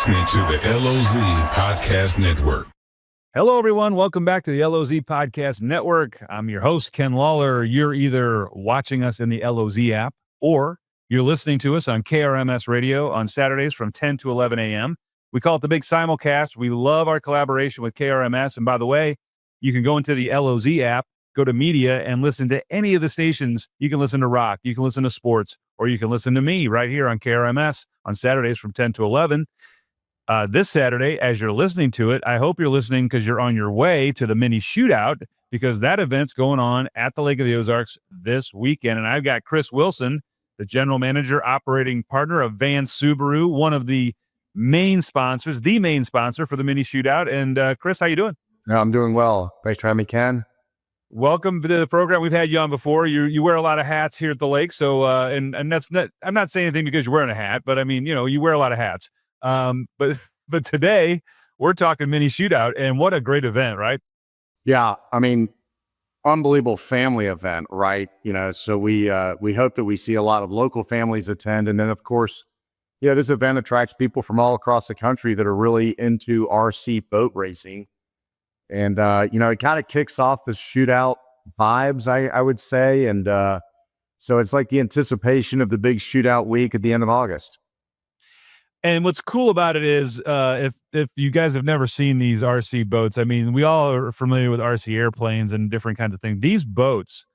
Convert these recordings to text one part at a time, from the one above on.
listening to the LOZ Podcast Network. Hello, everyone. Welcome back to the LOZ Podcast Network. I'm your host, Ken Lawler. You're either watching us in the LOZ app or you're listening to us on KRMS radio on Saturdays from 10 to 11 a.m. We call it the Big Simulcast. We love our collaboration with KRMS. And by the way, you can go into the LOZ app, go to media, and listen to any of the stations. You can listen to rock, you can listen to sports, or you can listen to me right here on KRMS on Saturdays from 10 to 11. This Saturday, as you're listening to it, I hope you're listening because you're on your way to the mini shootout, because that event's going on at the Lake of the Ozarks this weekend. And I've got Chris Wilson, the general manager, operating partner of Van Subaru, one of the main sponsors, the main sponsor for the mini shootout. And Chris, how you doing? I'm doing well. Thanks for having me, Ken. Welcome to the program. We've had you on before. You wear a lot of hats here at the lake. So, and that's not, I'm not saying anything because you're wearing a hat, but I mean, you wear a lot of hats. But today we're talking mini shootout, and what a great event, right? Yeah. I mean, unbelievable family event, right? So we hope that we see a lot of local families attend. And then of course, this event attracts people from all across the country that are really into RC boat racing. And, it kind of kicks off the shootout vibes, I would say. And, so it's like the anticipation of the big shootout week at the end of August. And what's cool about it is, if you guys have never seen these RC boats, I mean, we all are familiar with RC airplanes and different kinds of things. These boats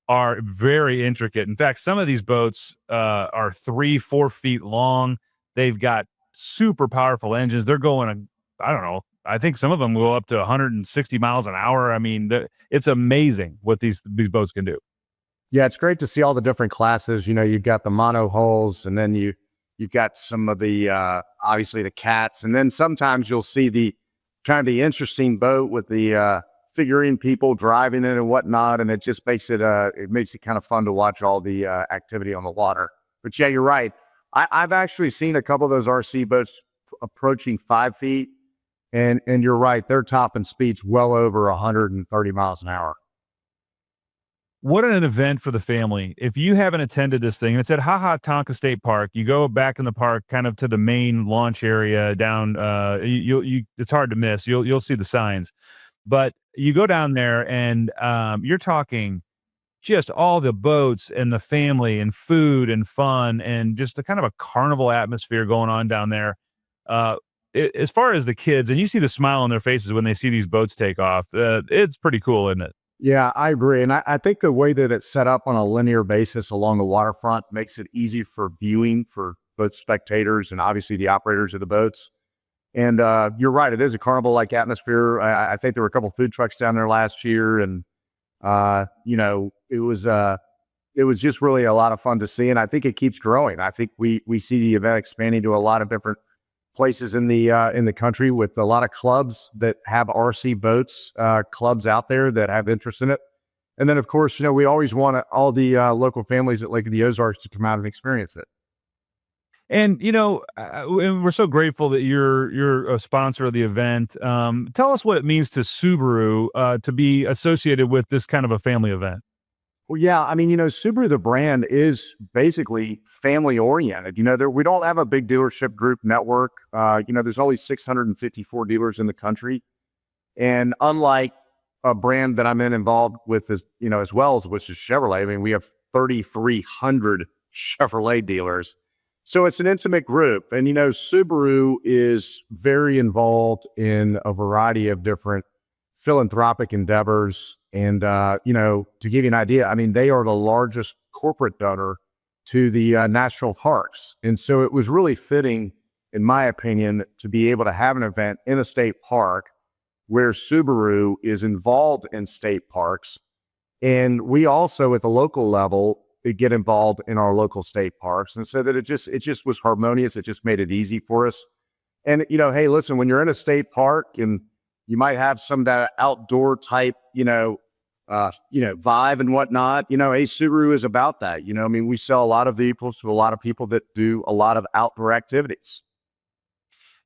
are very intricate. In fact, some of these boats are 3-4 feet long. They've got super powerful engines. They're going, I don't know, I think some of them go up to 160 miles an hour. I mean, it's amazing what these boats can do. Yeah, it's great to see all the different classes. You've got the mono hulls, and then you've got some of the, obviously the cats. And then sometimes you'll see the kind of the interesting boat with the figurine people driving it and whatnot. And it just makes it kind of fun to watch all the activity on the water. But yeah, you're right. I've actually seen a couple of those RC boats approaching 5 feet. And you're right. They're topping speeds well over 130 miles an hour. What an event for the family. If you haven't attended this thing, and it's at Tonka State Park, you go back in the park kind of to the main launch area down, it's hard to miss. You'll see the signs. But you go down there and you're talking just all the boats and the family and food and fun and just a kind of a carnival atmosphere going on down there. As far as the kids, and you see the smile on their faces when they see these boats take off, it's pretty cool, isn't it? Yeah, I agree. And I think the way that it's set up on a linear basis along the waterfront makes it easy for viewing for both spectators and obviously the operators of the boats. And you're right, it is a carnival-like atmosphere. I think there were a couple food trucks down there last year, and it was just really a lot of fun to see. And I think it keeps growing. I think we see the event expanding to a lot of different places in the country, with a lot of clubs that have RC boats, clubs out there that have interest in it. And then of course, we always want all the local families at Lake of the Ozarks to come out and experience it. And, and we're so grateful that you're a sponsor of the event. Tell us what it means to Subaru to be associated with this kind of a family event. Well, yeah, I mean, Subaru, the brand, is basically family oriented. We don't have a big dealership group network. There's only 654 dealers in the country. And unlike a brand that I'm involved with, as well, which is Chevrolet, I mean, we have 3,300 Chevrolet dealers. So it's an intimate group. And, Subaru is very involved in a variety of different philanthropic endeavors. And, to give you an idea, I mean, they are the largest corporate donor to the national parks. And so it was really fitting, in my opinion, to be able to have an event in a state park where Subaru is involved in state parks. And we also, at the local level, get involved in our local state parks. And so that it just was harmonious. It just made it easy for us. And, hey, listen, when you're in a state park and you might have some of that outdoor type, vibe and whatnot. Hey, Subaru is about that. We sell a lot of vehicles to a lot of people that do a lot of outdoor activities.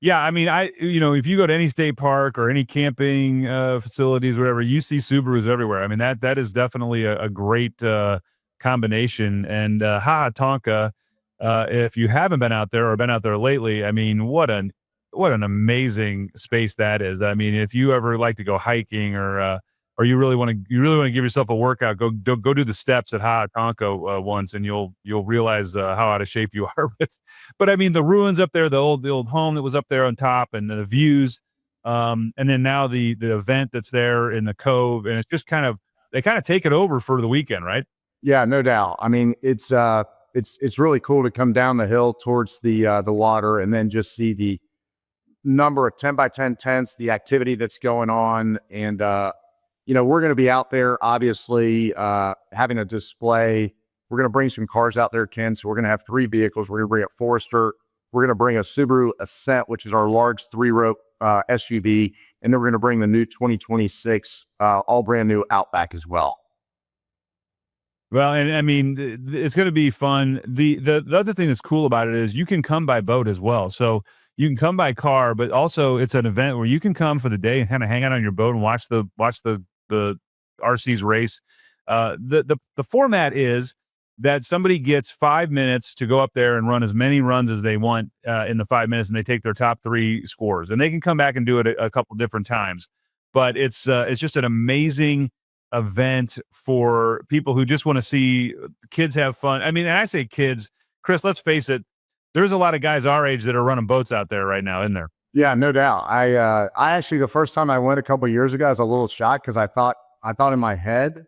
Yeah, I mean, if you go to any state park or any camping facilities, whatever, you see Subarus everywhere. I mean, that is definitely a great combination. And Tonka, if you haven't been out there or been out there lately, I mean, what an what an amazing space that is. I mean, if you ever like to go hiking or you really want to give yourself a workout, go do the steps at Hatonko once, and you'll realize how out of shape you are. But I mean, the ruins up there, the old home that was up there on top, and the views, and then now the event that's there in the cove, and it's just they kind of take it over for the weekend, right? Yeah, no doubt. I mean, it's really cool to come down the hill towards the water and then just see the number of 10 by 10 tents, the activity that's going on. And, we're going to be out there, obviously, having a display. We're going to bring some cars out there, Ken. So we're going to have 3 vehicles. We're going to bring a Forester. We're going to bring a Subaru Ascent, which is our large 3-rope SUV. And then we're going to bring the new 2026 all brand new Outback as well. Well, and I mean, it's going to be fun. The other thing that's cool about it is you can come by boat as well. So you can come by car, but also it's an event where you can come for the day and kind of hang out on your boat and watch the RC's race. The format is that somebody gets 5 minutes to go up there and run as many runs as they want in the 5 minutes, and they take their top 3 scores, and they can come back and do it a couple different times. But it's just an amazing event for people who just want to see kids have fun. I mean, and I say kids, Chris, let's face it, there's a lot of guys our age that are running boats out there right now, isn't there? Yeah, no doubt. I actually, the first time I went a couple of years ago, I was a little shocked because I thought in my head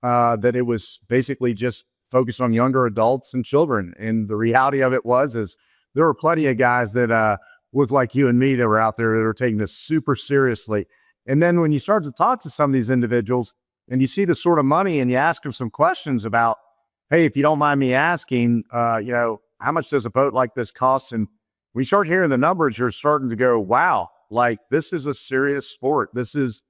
that it was basically just focused on younger adults and children. And the reality of it is there were plenty of guys that looked like you and me that were out there that were taking this super seriously. And then when you start to talk to some of these individuals and you see the sort of money and you ask them some questions about, hey, if you don't mind me asking, how much does a boat like this cost? And when you start hearing the numbers, you're starting to go, wow, like this is a serious sport. This is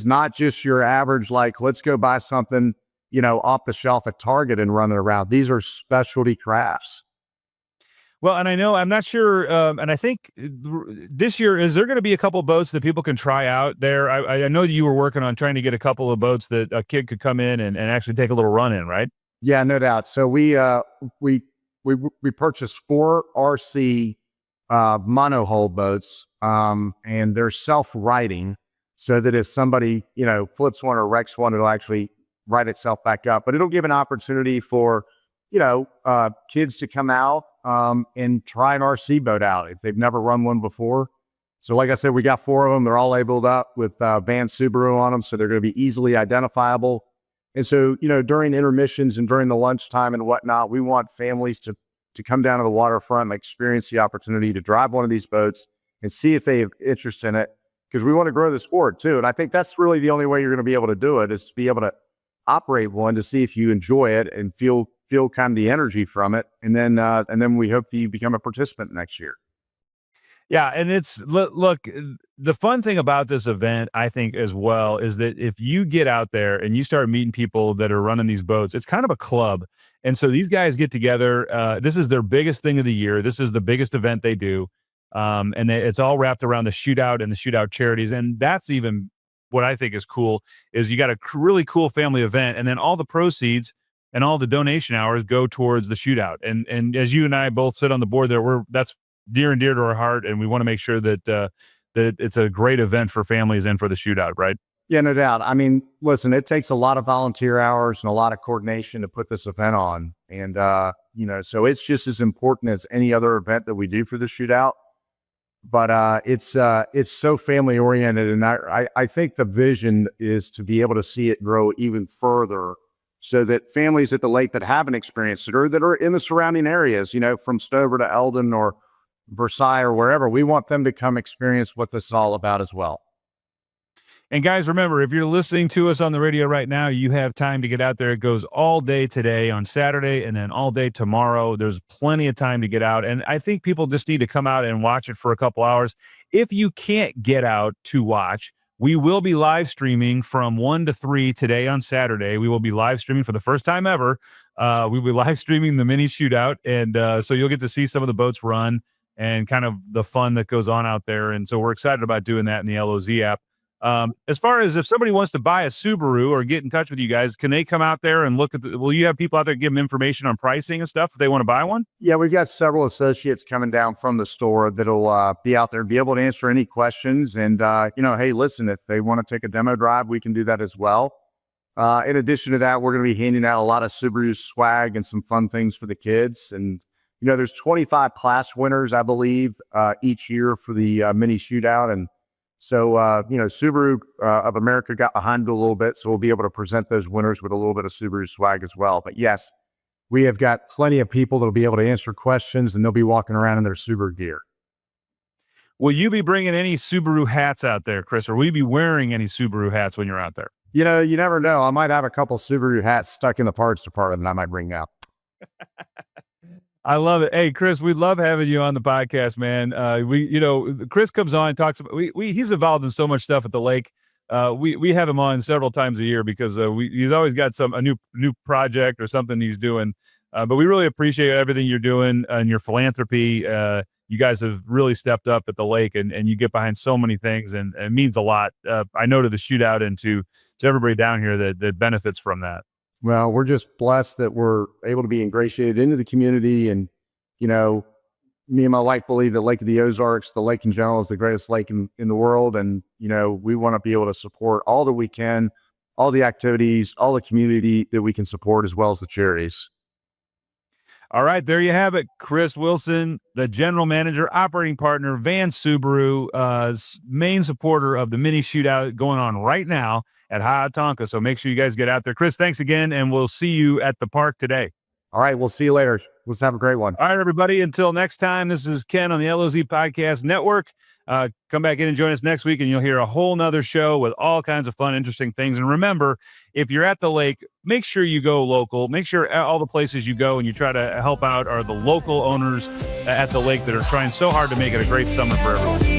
not just your average, like, let's go buy something, off the shelf at Target and run it around. These are specialty crafts. Well, and I know, I'm not sure, and I think this year, is there going to be a couple of boats that people can try out there? I know that you were working on trying to get a couple of boats that a kid could come in and actually take a little run in, right? Yeah, no doubt. So we purchased 4 RC monohull boats, and they're self-righting so that if somebody, flips one or wrecks one, it'll actually right itself back up. But it'll give an opportunity for, kids to come out and try an RC boat out if they've never run one before. So like I said, we got 4 of them. They're all labeled up with Van Subaru on them, so they're going to be easily identifiable. And so, during intermissions and during the lunchtime and whatnot, we want families to come down to the waterfront and experience the opportunity to drive one of these boats and see if they have interest in it, because we want to grow the sport too. And I think that's really the only way you're going to be able to do it, is to be able to operate one to see if you enjoy it and feel kind of the energy from it. And then we hope that you become a participant next year. Yeah, and look, the fun thing about this event, I think, as well, is that if you get out there and you start meeting people that are running these boats, it's kind of a club. And so these guys get together. This is their biggest thing of the year. This is the biggest event they do. And it's all wrapped around the shootout and the shootout charities. And that's even what I think is cool, is you got a really cool family event, and then all the proceeds and all the donation hours go towards the shootout. And as you and I both sit on the board there, that's near and dear to our heart, and we want to make sure that that it's a great event for families and for the shootout, right? Yeah, no doubt. I mean, listen, it takes a lot of volunteer hours and a lot of coordination to put this event on. And, so it's just as important as any other event that we do for the shootout. But it's so family oriented. And I think the vision is to be able to see it grow even further, so that families at the lake that haven't experienced it or that are in the surrounding areas, from Stover to Eldon or Versailles or wherever, we want them to come experience what this is all about as well. And guys, remember, if you're listening to us on the radio right now, you have time to get out there. It goes all day today on Saturday and then all day tomorrow. There's plenty of time to get out. And I think people just need to come out and watch it for a couple hours. If you can't get out to watch, we will be live streaming from 1 to 3 today on Saturday. We will be live streaming for the first time ever. We'll be live streaming the mini shootout. And so you'll get to see some of the boats run and kind of the fun that goes on out there. And so we're excited about doing that in the LOZ app. As far as if somebody wants to buy a Subaru or get in touch with you guys, can they come out there and look at will you have people out there give them information on pricing and stuff if they want to buy one? Yeah, we've got several associates coming down from the store that'll be out there, be able to answer any questions. And, hey, listen, if they want to take a demo drive, we can do that as well. In addition to that, we're going to be handing out a lot of Subaru swag and some fun things for the kids. And, there's 25 class winners, I believe, each year for the mini shootout. And so, Subaru of America got behind it a little bit, so we'll be able to present those winners with a little bit of Subaru swag as well. But yes, we have got plenty of people that'll be able to answer questions, and they'll be walking around in their Subaru gear. Will you be bringing any Subaru hats out there, Chris, or will you be wearing any Subaru hats when you're out there? You never know. I might have a couple Subaru hats stuck in the parts department that I might bring out. I love it. Hey, Chris, we love having you on the podcast, man. Chris comes on and talks about, he's involved in so much stuff at the lake. We have him on several times a year because he's always got a new project or something he's doing. But we really appreciate everything you're doing and your philanthropy. You guys have really stepped up at the lake and you get behind so many things and it means a lot. I know to the shootout and to everybody down here that benefits from that. Well, we're just blessed that we're able to be ingratiated into the community. And, me and my wife believe that Lake of the Ozarks, the lake in general, is the greatest lake in the world. And, we want to be able to support all that we can, all the activities, all the community that we can support, as well as the charities. All right, there you have it. Chris Wilson, the general manager, operating partner, Van Subaru, main supporter of the mini shootout going on right now at Hawatonka. So make sure you guys get out there. Chris, thanks again, and we'll see you at the park today. All right, we'll see you later. Let's have a great one. All right, everybody. Until next time, this is Ken on the LOZ Podcast Network. Come back in and join us next week, and you'll hear a whole nother show with all kinds of fun, interesting things. And remember, if you're at the lake, make sure you go local. Make sure all the places you go and you try to help out are the local owners at the lake that are trying so hard to make it a great summer for everyone.